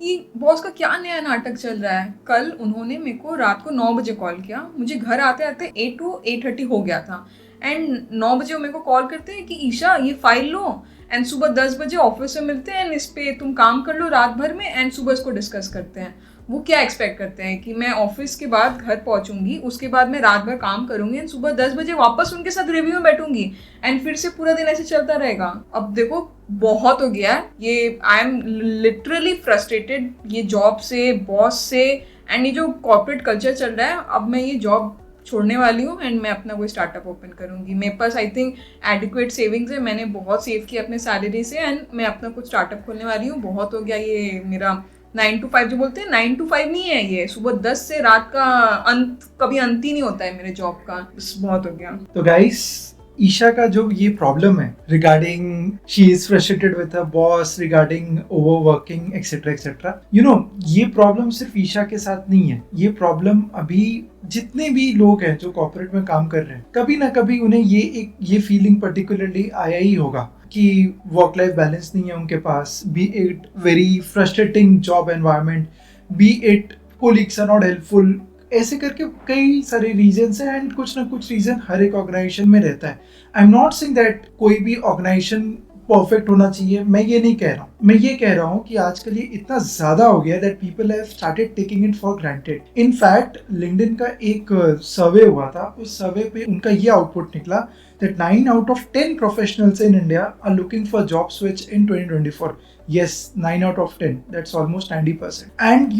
कि बॉस का क्या नया नाटक चल रहा है। कल उन्होंने मेरे को रात को 9 बजे कॉल किया, मुझे घर आते आते 8 to 8:30 हो गया था। एंड 9 बजे वो मेरे को कॉल करते हैं कि ईशा ये फाइल लो एंड सुबह 10 बजे ऑफिस में मिलते हैं एंड इस पे तुम काम कर लो रात भर में एंड सुबह इसको डिस्कस करते हैं। वो क्या एक्सपेक्ट करते हैं कि मैं ऑफिस के बाद घर पहुंचूंगी, उसके बाद मैं रात भर काम करूंगी एंड सुबह 10 बजे वापस उनके साथ रिव्यू में बैठूंगी एंड फिर से पूरा दिन ऐसे चलता रहेगा। अब देखो बहुत हो गया है ये, आई एम लिटरली फ्रस्ट्रेटेड ये जॉब से, बॉस से एंड ये जो कॉर्पोरेट कल्चर चल रहा है। अब मैं ये जॉब छोड़ने वाली हूँ एंड मैं अपना कोई स्टार्टअप ओपन करूँगी। मेरे पास आई थिंक एडिक्वेट सेविंग्स है, मैंने बहुत सेव किया अपने सैलरी से एंड मैं अपना कुछ स्टार्टअप खोलने वाली हूँ। बहुत हो गया ये मेरा 9 to 5 जो बोलते हैं, 9 to 5 नहीं है ये, सुबह 10 से रात का अंत, कभी अंत ही नहीं होता है मेरे जॉब का। बस बहुत हो गया। तो गाइस, ईशा का जो ये प्रॉब्लम है regarding she is frustrated with her boss regarding overworking etcetera etcetera, ये प्रॉब्लम सिर्फ ईशा के साथ नहीं है। ये प्रॉब्लम अभी जितने भी लोग हैं जो कॉर्पोरेट में काम कर रहे हैं, कभी ना कभी उन्हें ये फीलिंग पर्टिकुलरली आया ही होगा कि वर्क लाइफ बैलेंस नहीं है उनके पास, be it very frustrating job environment, be it colleagues are not helpful, ऐसे करके कई सारे रीजंस हैं एंड कुछ ना कुछ रीजन हर एक ऑर्गेनाइजेशन में रहता है। आई एम नॉट सेइंग दैट कोई भी ऑर्गेनाइजेशन परफेक्ट होना चाहिए, मैं ये नहीं कह रहा हूँ। मैं ये कह रहा हूँ कि आजकल ये इतना ज्यादा हो गया that people have started taking it for granted. In fact LinkedIn का एक सर्वे हुआ था, उस सर्वे पे उनका ये आउटपुट निकला that 9 out of 10 professionals in India are looking for job switch in 2024. Yes, 9 out of 10. That's almost 90%. And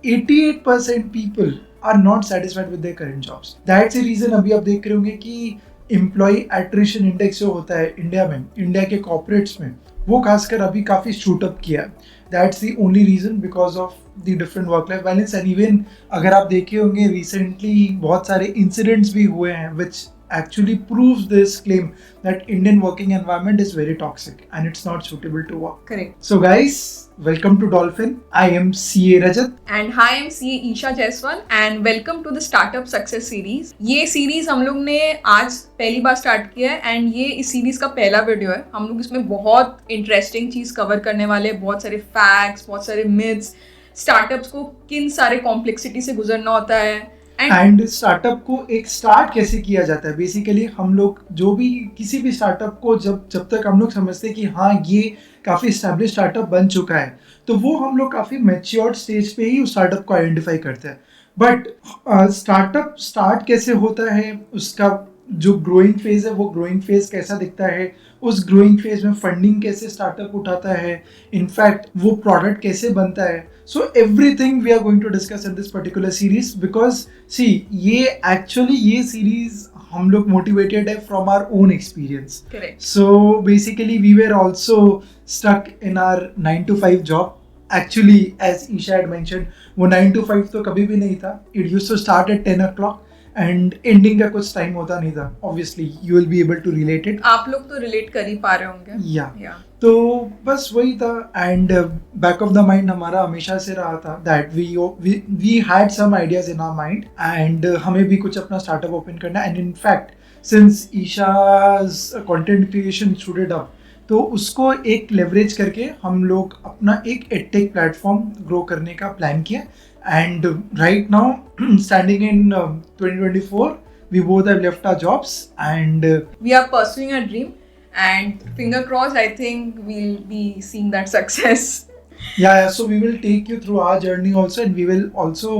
88% people are not satisfied with their current jobs. That's the reason अभी आप देख रहे होंगे कि एम्प्लॉय एट्रिशन इंडेक्स जो होता है India में, इंडिया के कॉर्पोरेट्स में, वो खासकर अभी काफी शूट अप किया है। That's the only reason because of the different work life balance. And even अगर आप देखे होंगे रिसेंटली बहुत सारे इंसिडेंट्स भी हुए हैं विच actually proves this claim that Indian working environment is very toxic and it's not suitable to work. Correct. So guys, welcome to Dolphin. I am CA Rajat. And hi, I'm CA Isha Jaiswal and welcome to the Startup Success Series. ये series हम लोग ने आज पहली बार start किया है and ये इस सीरीज का पहला वीडियो है। हम लोग इसमें बहुत इंटरेस्टिंग चीज कवर करने वाले हैं, बहुत सारे फैक्ट्स, बहुत सारे मिथ्स, स्टार्टअप्स को किन सारे कॉम्प्लेक्सिटी से गुजरना होता है एंड स्टार्टअप को एक स्टार्ट कैसे किया जाता है। बेसिकली हम लोग जो भी किसी भी स्टार्टअप को जब तक हम लोग समझते हैं कि हाँ ये काफ़ी स्टैब्लिश स्टार्टअप बन चुका है, तो वो हम लोग काफ़ी मैच्योर्ड स्टेज पे ही उस स्टार्टअप को आइडेंटिफाई करते हैं। बट स्टार्टअप स्टार्ट कैसे होता है, उसका जो ग्रोइंग फेज है वो ग्रोइंग फेज कैसा दिखता है, उस ग्रोइंग फेज में फंडिंग कैसे स्टार्टअप उठाता है, इनफैक्ट वो प्रोडक्ट कैसे बनता है, so everything we are going to discuss in this particular series. Because see ये सीरीज हम लोग मोटिवेटेड है from our own experience. So basically we were also stuck in our 9 to 5 job. Actually as Isha had mentioned, वो 9 to 5 तो कभी भी नहीं था। It used to start at 10 o'clock and ending का कुछ टाइम होता नहीं था। Obviously you will be able to relate it, आप लोग तो रिलेट कर ही पा रहे होंगे। या तो बस वही था। And back of the mind हमारा हमेशा से रहा था that we had some ideas in our mind and हमें भी कुछ अपना स्टार्टअप ओपन करना। And in fact since Isha's content creation shooted up, तो उसको एक लेवरेज करके हम लोग अपना एक एडटेक प्लेटफॉर्म ग्रो करने का प्लान किया। And right now, standing in 2024, we both have left our jobs and we are pursuing a dream. And finger crossed, I think we'll be seeing that success. Yeah. So we will take you through our journey also, and we will also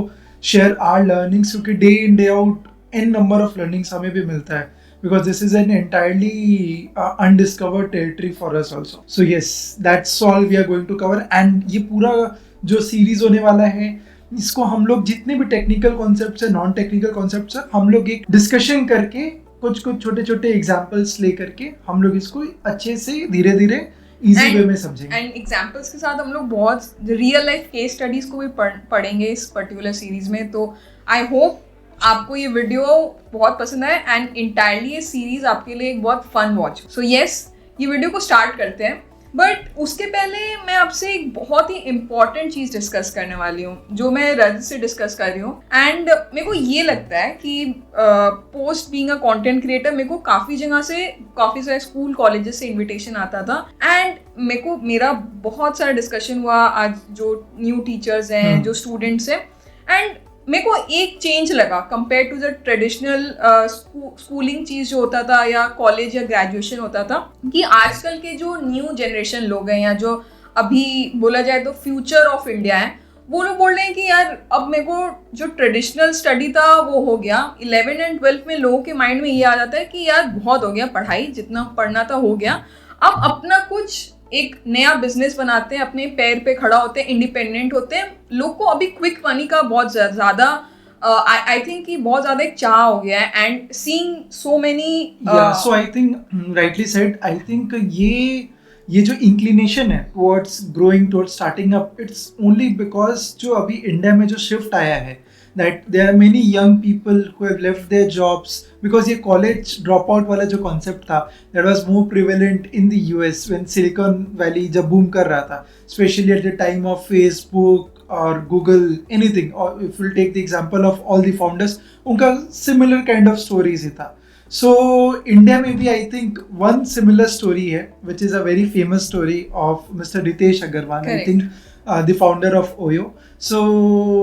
share our learnings. क्योंकि day in day out, n number of learnings हमें भी मिलता है. Because this is an entirely undiscovered territory for us also. So yes, that's all we are going to cover. And ये पूरा जो series होने वाला है, इसको हम लोग जितने भी टेक्निकल कॉन्सेप्ट्स है, नॉन टेक्निकल कॉन्सेप्ट्स है, हम लोग एक डिस्कशन करके कुछ छोटे छोटे एग्जांपल्स ले करके हम लोग इसको अच्छे से धीरे धीरे इजी वे में समझेंगे। एंड एग्जांपल्स के साथ हम लोग बहुत रियल लाइफ केस स्टडीज को भी पढ़ेंगे इस पर्टिकुलर सीरीज में। तो आई होप आपको ये वीडियो बहुत पसंद आए एंड इंटायरली ये सीरीज आपके लिए एक बहुत फन वॉच। सो यस, ये वीडियो को स्टार्ट करते हैं। बट उसके पहले मैं आपसे एक बहुत ही इम्पॉर्टेंट चीज़ डिस्कस करने वाली हूँ जो मैं रजत से डिस्कस कर रही हूँ। एंड मेरे को ये लगता है कि post being a content creator मेरे को काफ़ी जगह से, काफ़ी सारे स्कूल कॉलेजेस से इनविटेशन आता था। एंड मेरा बहुत सारा डिस्कशन हुआ आज जो न्यू टीचर्स हैं, जो स्टूडेंट्स हैं, एंड मेरे को एक चेंज लगा compare to the traditional schooling चीज़ जो होता था या कॉलेज या ग्रेजुएशन होता था, कि आजकल के जो न्यू जनरेशन लोग हैं या जो अभी बोला जाए तो फ्यूचर ऑफ इंडिया है, वो लोग बोल रहे हैं कि यार अब मेरे को जो ट्रेडिशनल स्टडी था वो हो गया। 11 एंड 12 में लोगों के माइंड में ये आ जाता है कि यार बहुत हो गया पढ़ाई, जितना पढ़ना था हो गया, अब अपना कुछ एक नया बिजनेस बनाते हैं, अपने पैर पे खड़ा होते हैं, इंडिपेंडेंट होते हैं। लोग को अभी क्विक मनी का बहुत ज़्यादा आई थिंक कि बहुत ज़्यादा एक चाह हो गया है। And seeing so many so I think rightly said, I think ये जो इंक्लिनेशन है towards growing, towards starting up, it's only because जो अभी इंडिया में जो शिफ्ट आया है, that there are many young people who have left their jobs because ये college dropout वाला जो concept था, that was more prevalent in the US when Silicon Valley जब boom कर रहा था, especially at the time of Facebook or Google, anything, or if we'll take the example of all the founders, उनका similar kind of stories ही था. So India में भी I think one similar story है, which is a very famous story of Mr. Ritesh Agarwal. Correct. I think the founder of Oyo. So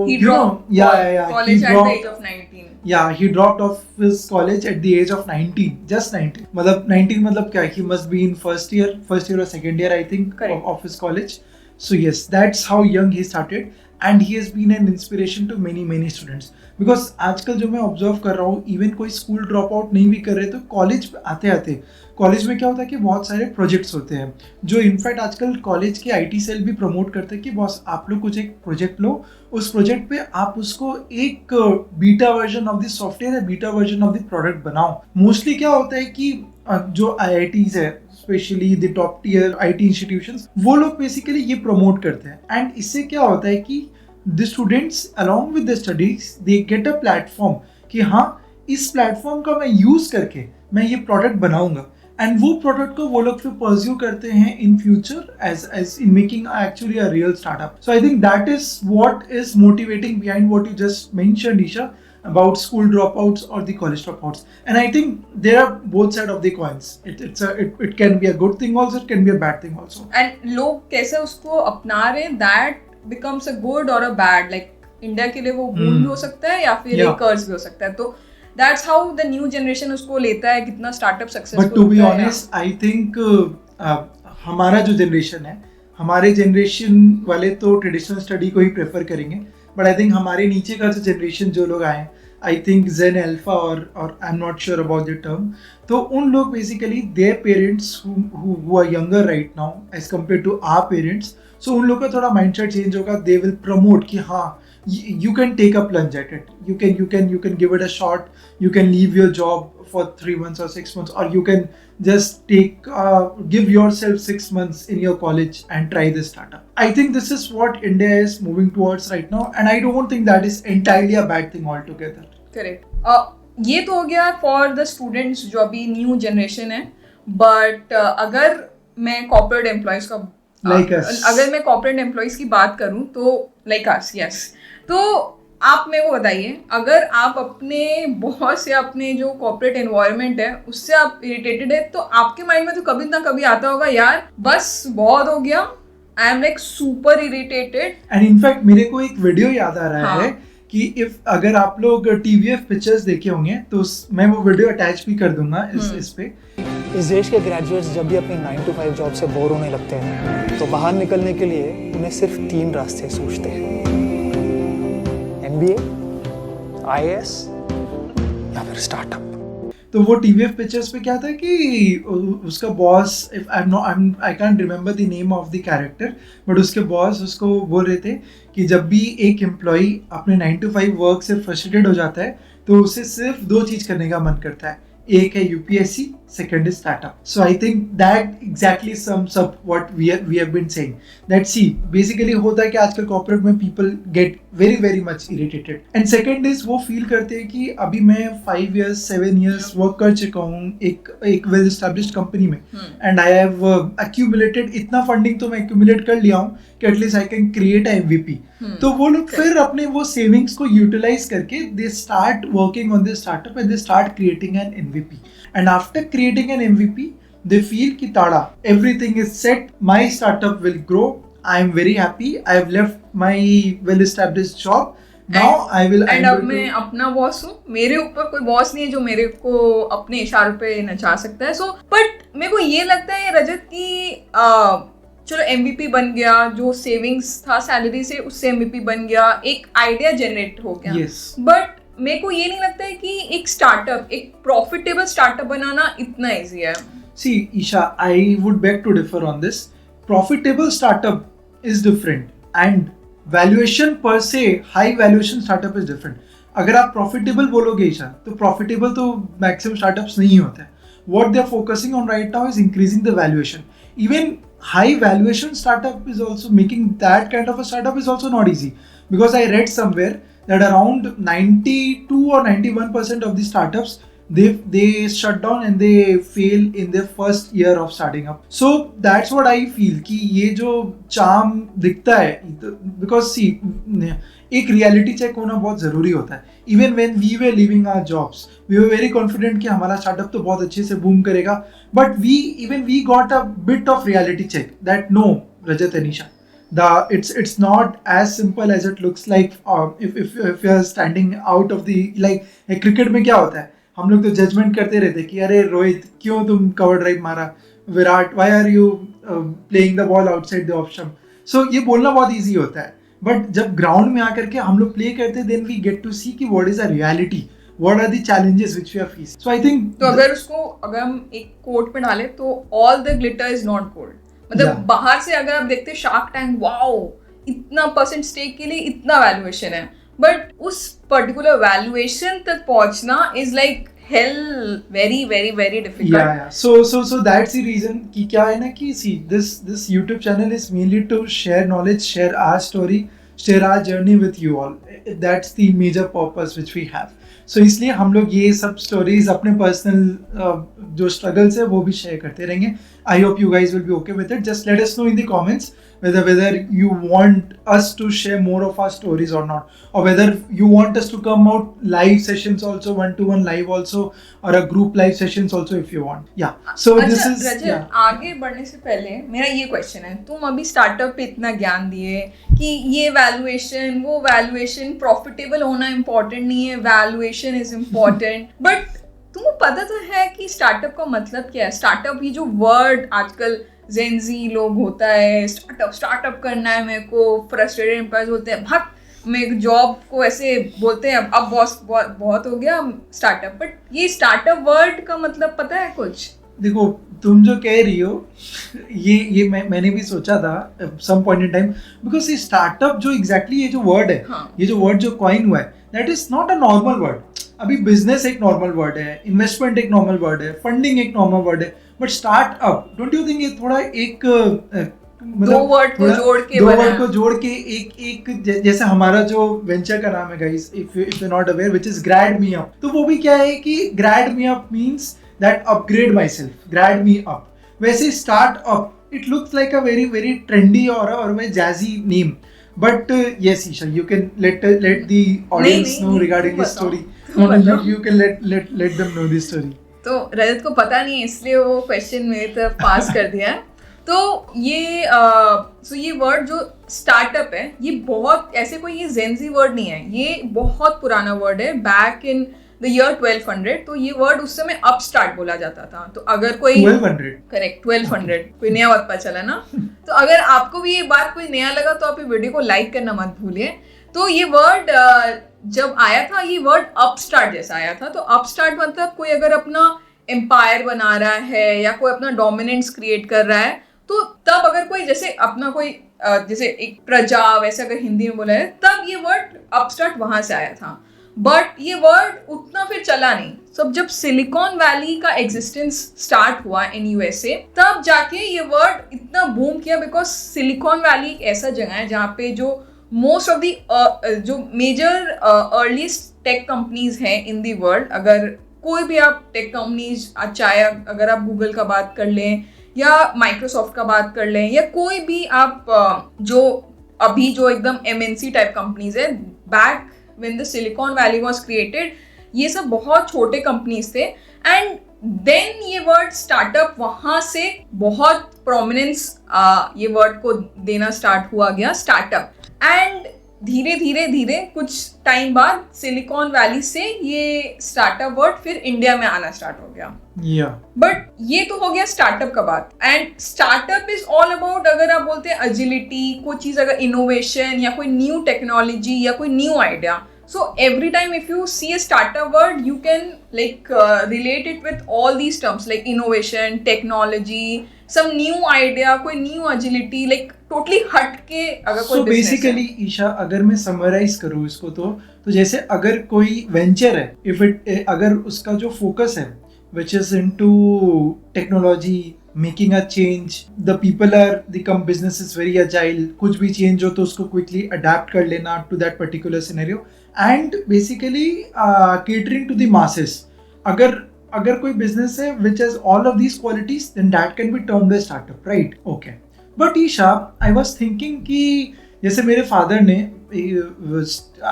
he dropped college at the age of 19. Yeah, he dropped off his college at the age of 19, just 19. मतलब 19 मतलब क्या? He must be in first year or second year, I think, of his college. So yes, that's how young he started, and he has been an inspiration to many students. Because आजकल जो मैं observe कर रहा हूँ, even कोई school drop out नहीं भी कर रहे तो कॉलेज आते कॉलेज में क्या होता है कि बहुत सारे प्रोजेक्ट्स होते हैं, जो इनफैक्ट आजकल कॉलेज के आईटी सेल भी प्रमोट करते हैं कि बॉस आप लोग कुछ एक प्रोजेक्ट लो, उस प्रोजेक्ट पे आप उसको एक beta version of the software या beta version of the product बनाओ। मोस्टली क्या होता है कि जो IITs है, specially the top tier IT institutions, वो लोग बेसिकली ये प्रमोट करते हैं। एंड इससे क्या होता है कि the students along with the studies they get a platform कि हाँ इस प्लेटफॉर्म का मैं यूज करके मैं ये प्रोडक्ट बनाऊंगा, एंड वो प्रोडक्ट को वो लोग फिर परस्यू करते हैं in future as in making actually a real startup. So I think that is what is motivating behind what you just mentioned, Isha, about school dropouts or the college dropouts. And I think there are both sides of the coins. It can be a good thing also, it can be a bad thing also. And लोग कैसे उसको अपना रहे, that becomes a good or a bad. Like India के लिए वो boon भी हो सकता है या फिर एक कर्ज भी हो सकता है. तो that's how the new generation उसको लेता है, कितना startup successful. But to be honest, I think हमारा जो जनरेशन है, हमारे जनरेशन वाले तो ट्रेडिशनल स्टडी को ही प्रेफर करेंगे, बट आई थिंक हमारे नीचे का जो जनरेशन जो लोग आए, आई थिंक जेन अल्फा और I am not sure about the term, तो उन लोग basically their parents who are younger right now as compared to our parents, so उन लोग का थोड़ा माइंडसेट चेंज होगा. दे विल प्रमोट कि हाँ you can take a plunge at it, you can give it a shot, you can leave your job for 3 months or 6 months, or you can just give yourself 6 months in your college and try this startup. I think this is what India is moving towards right now, and I don't think that is entirely a bad thing altogether. Correct. ये तो हो गया for the students जो अभी new generation है, but अगर मैं corporate employees का अगर मैं corporate employees की बात करूँ तो like us, yes. तो आप मेरे को बताइए, अगर आप अपने बॉस या अपने जो कॉर्पोरेट एनवायरनमेंट है उससे आप इरिटेटेड है, तो आपके माइंड में तो कभी ना कभी आता होगा यार बस बहुत हो गया, I am like super irritated. And in fact मेरे को एक वीडियो याद आ रहा है कि अगर आप लोग TVF पिक्चर्स देखे होंगे तो मैं वो वीडियो अटैच भी कर दूंगा इस पे. इस देश के ग्रेजुएट्स जब भी अपनी 9 to 5 जॉब से बोर होने लगते हैं तो बाहर निकलने के लिए उन्हें सिर्फ 3 रास्ते सोचते हैं, MBA, IAS या फिर स्टार्टअप. तो वो TVF पिक्चर्स पे क्या था कि उसका boss, I can't remember the name of the character, but उसके बॉस उसको बोल रहे थे कि जब भी एक एम्प्लॉई अपने 9 to 5 वर्क से फ्रस्ट्रेटेड हो जाता है तो उसे सिर्फ 2 चीज करने का मन करता है, एक है UPSC, second is startup. So I think that exactly sums up what we have been saying. That see, basically होता है कि आजकल corporate में people get very very much irritated. And second is वो फील करते हैं कि अभी मैं 5 years 7 years वर्क कर चुका हूँ एक वेल एस्टैब्लिश्ड कंपनी में, एंड आई हैव एक्यूमुलेटेड इतना फंडिंग तो मैं एक्यूमुलेट कर लिया हूँ कि at least I can create a MVP. तो वो लोग फिर अपने वो सेविंग्स को यूटिलाइज करके they start working on this startup and they start creating an MVP. And after creating an MVP they feel ki tada, everything is set, my startup will grow, I am very happy, I have left my well established job, now I will and अब मैं अपना boss हूँ, मेरे ऊपर कोई boss नहीं है जो मेरे को अपने इशारों पे नचा सकता है. सो बट मेरे को ये लगता है रजत कि चलो MVP बन गया, जो सेविंग्स था सैलरी से उससे MVP बन गया, एक आइडिया जनरेट हो गया. बट मेरे को ये नहीं लगता है कि एक स्टार्टअप, एक प्रॉफिटेबल स्टार्टअप बनाना इतना ईजी है. See, Isha, I would beg to differ on this. Profitable startup is different and valuation per se, high valuation startup is different. अगर आप profitable बोलोगे ईशा, तो profitable तो maximum startups नहीं होते हैं. What they are focusing on right now is increasing the valuation. Even high valuation startup is also making that kind of a startup is also not easy, because I read somewhere that around 92 or 91% of the startups they shut down and they fail in their first year of starting up. So that's what I feel कि ये जो charm दिखता है, because see एक reality check होना बहुत ज़रूरी होता है. Even when we were leaving our jobs, we were very confident कि हमारा startup तो बहुत अच्छे से boom करेगा, but we got a bit of reality check that no, Rajat and Isha, it's not as simple as it looks like. If you are standing out of the, like cricket में क्या होता है, हम लोग तो judgement करते रहते कि अरे रोहित क्यों तुम कवर ड्राइव मारा, Virat why are you playing the ball outside the off stump. So ये बोलना बहुत इजी होता है, बट जब ग्राउंड में आकर के हम लोग प्ले करते हैं, then we get to see कि what is a reality, what are the challenges which we are facing. So I think तो अगर हम एक कोट में डालें तो all the glitter is not gold. मतलब बाहर से अगर आप देखते शार्क टैंक, वाओ इतना % स्टेक के लिए इतना वैल्यूएशन है, बट उस पर्टिकुलर वैल्यूएशन तक पहुंचना is like hell, very very very difficult. Yeah. So that's the reason कि क्या है ना कि see this YouTube channel is mainly to share knowledge, share our story, share our journey with you all. That's the major purpose which we have. So इसलिए हम लोग ये सब stories अपने personal जो struggles है वो भी share करते रहेंगे. I hope you guys will be okay with it. Just let us know in the comments whether you want us to share more of our stories or not, or whether you want us to come out live sessions also, 1-to-1 live also, or a group live sessions also if you want. Yeah. So this is रजत, आगे बढ़ने से पहले मेरा ये question है, तुम अभी startup पे इतना ज्ञान दिए कि ये वैल्यूएशन वो वैल्यूएशन, प्रॉफिटेबल होना इम्पोर्टेंट नहीं है, वैल्यूएशन इज इम्पोर्टेंट, बट तुमको पता तो है कि स्टार्टअप का मतलब क्या है. स्टार्टअप, ये जो वर्ड आजकल जेनजी लोग होता है, स्टार्टअप करना है, मेरे को फ्रस्ट्रेटेड एम्प्लॉयज बोलते हैं, भाग मेरे जॉब को ऐसे बोलते हैं, अब बॉस बहुत हो गया स्टार्टअप. बट ये स्टार्टअप वर्ड का मतलब पता है कुछ? देखो तुम जो कह रही हो ये मैंने भी सोचा था some point in time, because ये स्टार्टअप जो एग्जैक्टली ये जो वर्ड है, ये जो वर्ड जो कॉइन हुआ है, that is not a normal word. अभी बिजनेस एक नॉर्मल वर्ड है, इन्वेस्टमेंट एक नॉर्मल वर्ड है, फंडिंग एक नॉर्मल वर्ड है, but startup, don't you think ये थोड़ा एक दो वर्ड को जोड़ के एक जैसे हमारा जो वेंचर का नाम है guys, if you not aware, which is grad me up. तो वो भी क्या है कि grad me up means that upgrade myself, grad me up. वैसे startup, it looks like a very very trendy और very jazzy name. But yes, Isha, you can let the audience know regarding this story. You can let them know this story. तो रजत को पता नहीं है इसलिए वो question मेरे तरफ पास कर दिया है. तो ये वर्ड जो स्टार्टअप है, ये बहुत ऐसे कोई ये जेनजी वर्ड नहीं है, ये बहुत पुराना वर्ड है. बैक इन द ईयर 1200, तो ये वर्ड उस समय अपस्टार्ट बोला जाता था. तो अगर कोई 1200 करेक्ट 1200 कोई नया बात पता चला ना, तो अगर आपको भी ये बात कोई नया लगा तो आप ये वीडियो को लाइक करना मत भूलिए. तो ये वर्ड जब आया था, ये वर्ड अपस्टार्ट जैसा आया था. तो अपस्टार्ट मतलब कोई अगर अपना एम्पायर बना रहा है या कोई अपना डोमिनेंस क्रिएट कर रहा है, तो तब अगर कोई जैसे अपना कोई जैसे एक प्रजा वैसे अगर हिंदी में बोला है, तब ये वर्ड अपस्टार्ट वहां से आया था. बट ये वर्ड उतना फिर चला नहीं. सब जब सिलिकॉन वैली का एग्जिस्टेंस स्टार्ट हुआ इन यूएसए, तब जाके ये वर्ड इतना बूम किया, बिकॉज सिलिकॉन वैली एक ऐसा जगह है जहाँ पे जो मोस्ट ऑफ द जो मेजर अर्लीस्ट टेक कंपनीज हैं इन द वर्ल्ड, अगर कोई भी आप टेक कंपनीज, चाहे अगर आप गूगल का बात कर लें या माइक्रोसॉफ्ट का बात कर लें या कोई भी आप जो अभी जो एकदम MNC टाइप कंपनीज है, back when the silicon valley was created, ये सब बहुत छोटे कंपनीज थे एंड देन ये वर्ड स्टार्टअप वहां से बहुत प्रोमिनेंस ये वर्ड को देना स्टार्ट हुआ गया, स्टार्टअप। एंड धीरे धीरे धीरे कुछ टाइम बाद सिलिकॉन वैली से ये स्टार्टअप वर्ड फिर इंडिया में आना स्टार्ट हो गया। बट ये तो हो गया स्टार्टअप का बात। And startup is all about, अगर आप बोलते हैं एजिलिटी, कोई चीज अगर इनोवेशन या कोई न्यू टेक्नोलॉजी या कोई new idea, so every time if you see a startup word you can like relate it with all these terms like innovation, technology, some new idea, कोई new agility, like totally हट के अगर कोई so basically Isha, अगर मैं summarise करूँ इसको तो जैसे अगर कोई वेंचर है, इफ इट अगर उसका जो फोकस है which is into technology, making a change, the people are, the business is very agile, कुछ भी change हो तो उसको quickly adapt कर लेना to that particular scenario and basically catering to the masses. अगर कोई business है which has all of these qualities, then that can be termed as startup, right? Okay. But Isha, I was thinking कि जैसे मेरे father ने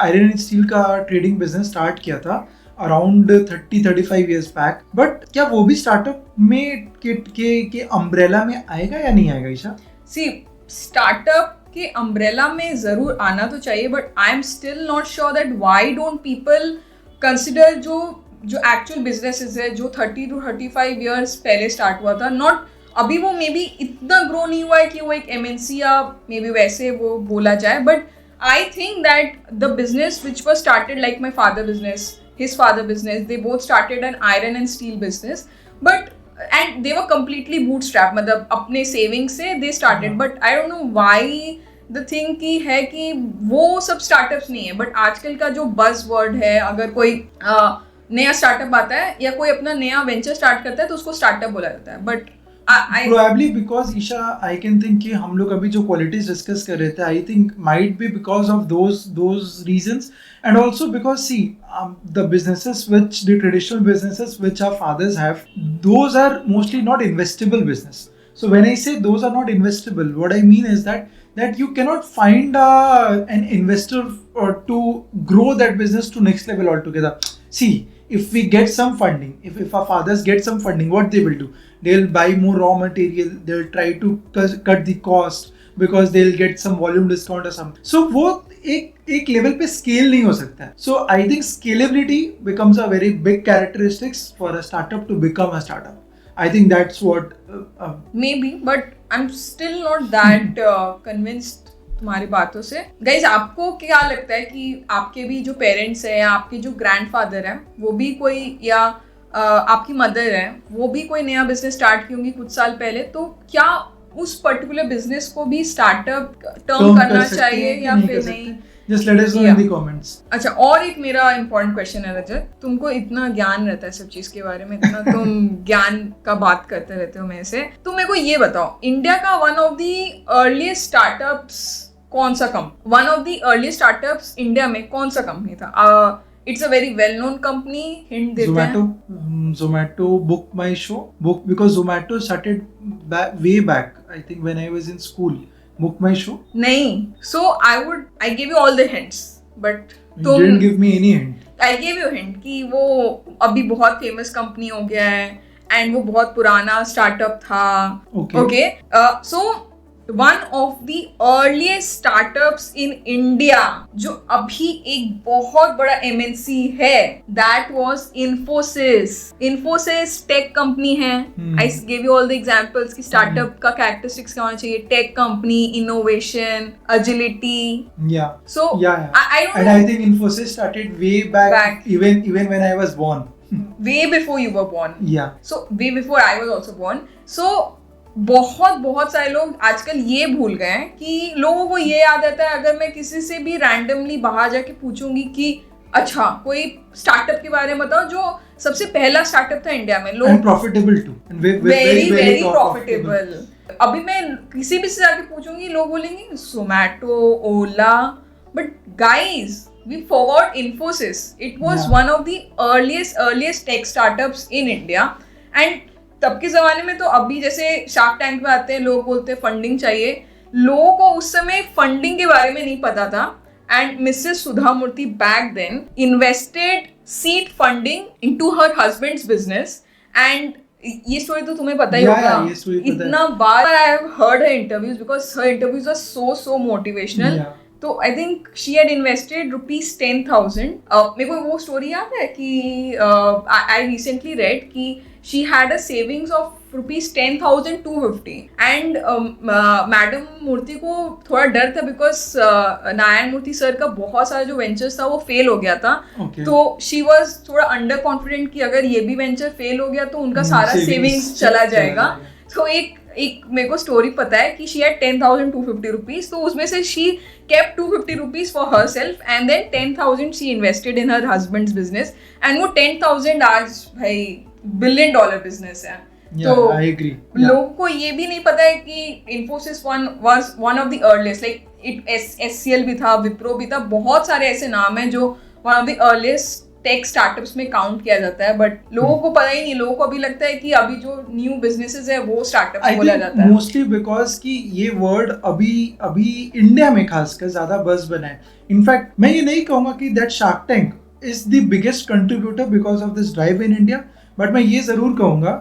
iron and steel का trading business start किया था अराउंड 30-35 years बैक, बट क्या वो भी स्टार्टअप में के अम्ब्रेला में आएगा या नहीं आएगा ईशा? सी, स्टार्टअप के अम्ब्रेला में जरूर आना तो चाहिए, but I am still not sure that why don't people consider जो एक्चुअल बिजनेसेस है जो 30 to 35 years पहले स्टार्ट हुआ था, नॉट अभी वो मे बी इतना ग्रो नहीं हुआ है कि वो एक MNC या मे बी वैसे वो बोला जाए, but I think that the business which was started like my father business, his father business, they both started an iron and steel business, but and they were completely bootstrapped, मतलब अपने savings से they started, but I don't know why the thing की है कि वो सब startups नहीं है, but आजकल का जो buzz word है, अगर कोई नया startup आता है या कोई अपना नया venture start करता है तो उसको startup बोला जाता है, but Probably because Isha, I can think कि हम लोग अभी जो qualities discuss कर रहे थे, I think might be because of those reasons, and also because see the businesses the traditional businesses which our fathers have, those are mostly not investable business. So when I say those are not investable, what I mean is that you cannot find an investor to grow that business to next level altogether. See, if we get some funding, if our fathers get some funding, what they will do? They'll buy more raw material, they'll try to cut the cost because they'll get some volume discount or something. So वो एक level पे scale नहीं हो सकता है. So I think scalability becomes a very big characteristics for a startup to become a startup. I think that's what maybe, but I'm still not that convinced तुम्हारी बातों से. गाइज, आपको क्या लगता है कि आपके भी जो पेरेंट्स हैं या आपके जो ग्रैंडफादर हैं वो भी कोई या आपकी मदर है वो भी कोई नया बिजनेस स्टार्ट की होंगी कुछ साल पहले, तो क्या उस पर्टिकुलर बिजनेस को भी स्टार्टअप टर्म करना चाहिए या फिर नहीं? Just let us know in the comments. अच्छा, और एक मेरा इम्पोर्टेंट क्वेश्चन है रजत, तुमको इतना ज्ञान रहता है सब चीज के बारे में, इतना तुम ज्ञान का बात करते रहते हो मेरे से, तुम मेरे को ये बताओ, इंडिया का one of the earliest startups कौन सा one of the earliest startups India में कौन सा कंपनी था? It's a very well-known company. Hint देते हैं. Zomato, Book My Show. Because Zomato started way back. I think when I was in school. Book My Show. नहीं. So I gave you all the hints, but you didn't give me any hint. I gave you hint कि वो अभी बहुत famous company हो गया है and वो बहुत पुराना स्टार्टअप था. Okay. So one of the earliest startups in India जो अभी एक बहुत बड़ा MNC है, that was Infosys tech company है. I give you all the examples कि स्टार्टअप का कैरेक्टरिस्टिक्स क्या होना चाहिए. Tech company, innovation, agility. So I don't know. And I think Infosys started way back. Even when I was born. Way before you were born. Yeah. So way before I was also born. So बहुत सारे लोग आजकल ये भूल गए हैं कि लोगों को ये याद रहता है, अगर मैं किसी से भी रैंडमली बाहर जाके पूछूंगी कि अच्छा कोई स्टार्टअप के बारे में बताओ जो सबसे पहला स्टार्टअप था इंडिया में, लोग प्रॉफिटेबल टू, वेरी प्रॉफिटेबल. अभी मैं किसी भी से जाके पूछूंगी, लोग बोलेंगे जोमैटो, ओला, guys, we forgot Infosys. It was Yeah. one of the earliest tech startups in India. And तब के ज़माने में तो अभी जैसे शार्क टैंक में आते हैं लोग बोलते हैं फंडिंग चाहिए, लोगों को उस समय फंडिंग के बारे में नहीं पता था. And Mrs. Sudha Murthy back then invested seed funding into her husband's business. And ये स्टोरी तो तुम्हें पता ही Yeah, होगा. yeah, ये story पता है. इतना बार I have heard her interviews because her interviews are so motivational. Yeah. तो I think she had invested ₹10,000. मेरे को वो स्टोरी याद है कि आई रिसेंटली रेड कि she had a savings of ₹10,250 and madam Murthy को थोड़ा डर था बिकॉज नारायण मूर्ति सर का बहुत सारा जो वेंचर्स था वो फेल हो गया था. Okay. तो शी वॉज थोड़ा अंडर कॉन्फिडेंट कि अगर ये भी वेंचर फेल हो गया तो उनका सारा savings सेविंग्स चला चला जाएगा. जाएगा. तो एक मेरे को स्टोरी पता है कि शी हैड 10,250 रुपीज. तो उसमें से she kept 250 rupees for herself and then 10,000 she invested in her husband's business. And वो 10,000 आज भाई $1 billion business है. Yeah, तो I agree. लोगों को ये भी नहीं पता है कि Infosys was one of the earliest, like SCL भी था, Wipro भी था, बहुत सारे ऐसे नाम हैं जो one of the earliest tech startups में काउंट किया जाता है. बट लोगों को पता ही नहीं, लोगों को अभी लगता है कि अभी जो न्यू बिजनेसेस है वो स्टार्टअप्स बोला जाता है. मोस्टली बिकॉज कि ये वर्ड अभी इंडिया में खासकर ज्यादा बज़ बना है. इनफैक्ट मैं ये नहीं कहूंगा कि that shark tank is the biggest contributor because of this drive in India, but मैं ये जरूर कहूंगा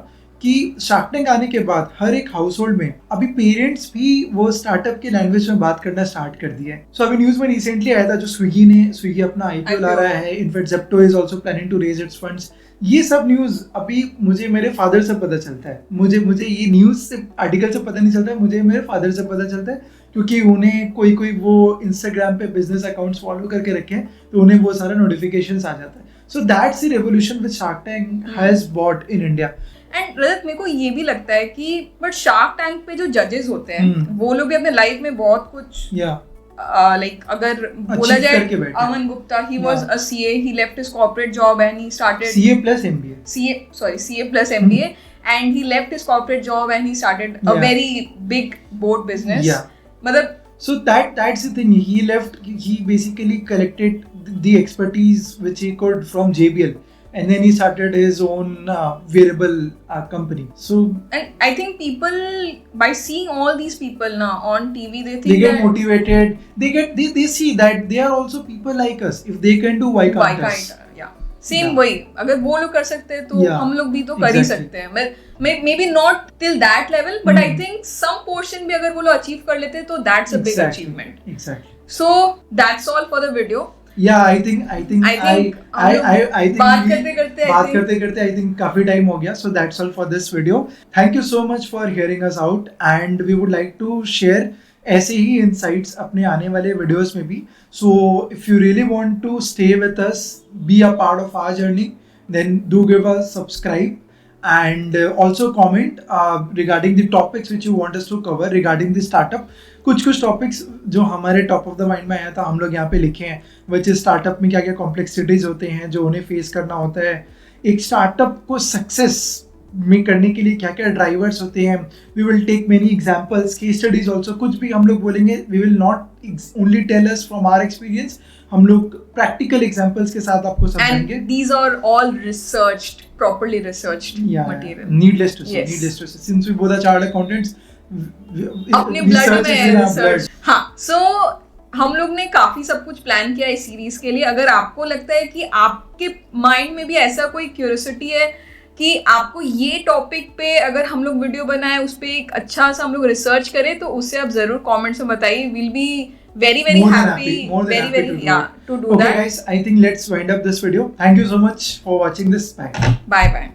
कि शार्क टैंक आने के बाद हर एक हाउस होल्ड में अभी पेरेंट्स भी वो स्टार्टअप के लैंग्वेज में बात करना स्टार्ट कर दिया है. सो अभी न्यूज में रिसेंटली आया था जो स्विगी अपना आईपीओ ला रहा है. In fact Zepto is also planning to raise its funds. ये सब न्यूज अभी मुझे मेरे फादर से पता चलता है. मुझे ये न्यूज से आर्टिकल से पता नहीं चलता है, मुझे मेरे फादर से पता चलता है क्योंकि उन्हें कोई वो इंस्टाग्राम पे बिजनेस अकाउंट्स फॉलो करके रखे हैं तो उन्हें वो सारा नोटिफिकेशंस आ जाता है. So that's the revolution which shark tank has brought in India. And Rajat मेरे को ये भी लगता है कि बट शार्क टैंक पे जो जजेस होते हैं वो लोग भी अपने लाइफ में बहुत कुछ लाइक अगर बोला जाए Aman Gupta he was a CA, he left his corporate job and he started CA plus MBA and he left his corporate job and he started a very big boat business. मतलब so that's the thing. He basically collected the expertise which he could from JBL. And then he started his own wearable company. So, and I think people, by seeing all these people now on TV, they think they get motivated. They see that they are also people like us. If they can do, why can't us? Yeah. Same way. अगर वो लोग कर सकते हैं तो हम लोग भी तो कर ही सकते हैं. Maybe not till that level, but I think some portion भी अगर वो लोग achieve कर लेते हैं तो that's a big achievement. Exactly. So that's all for the video. Yeah, I think बात करते करते I think काफी टाइम हो गया. So that's all for this video. Thank you so much for hearing us out and we would like to share ऐसे ही insights अपने आने वाले videos में भी. So if you really want to stay with us, be a part of our journey, then do give us subscribe and also comment regarding the topics which you want us to cover regarding the startup. कुछ topics जो हमारे top of the mind में आया था हम लोग यहाँ पे लिखे हैं, विच इज स्टार्टअप में क्या क्या कॉम्प्लेक्सिटीज होते हैं जो उन्हें फेस करना होता है, एक स्टार्टअप को सक्सेस में करने के लिए क्या क्या ड्राइवर्स होते हैं. We will take many examples, case studies also. कुछ भी हम लोग बोलेंगे we will not only tell us from our experience, हम लोग प्रैक्टिकल एग्जांपल्स के साथ आपको समझाएंगे. And these are all researched, properly researched material. Needless to say since we both are chartered accountants, अपने ब्लड में रिसर्च. हाँ, सो हम लोग ने काफी सब कुछ प्लान किया इस सीरीज के लिए. अगर आपको लगता है कि आपके माइंड में भी ऐसा कोई क्यूरियोसिटी है कि आपको ये टॉपिक पे अगर हम लोग वीडियो बनाए, उस पे एक अच्छा सा हम लोग रिसर्च करें, तो उससे आप जरूर कमेंट्स में बताइए. Will be very happy to do that. Okay guys, I think let's wind up this video. Thank you so much for watching this. Bye.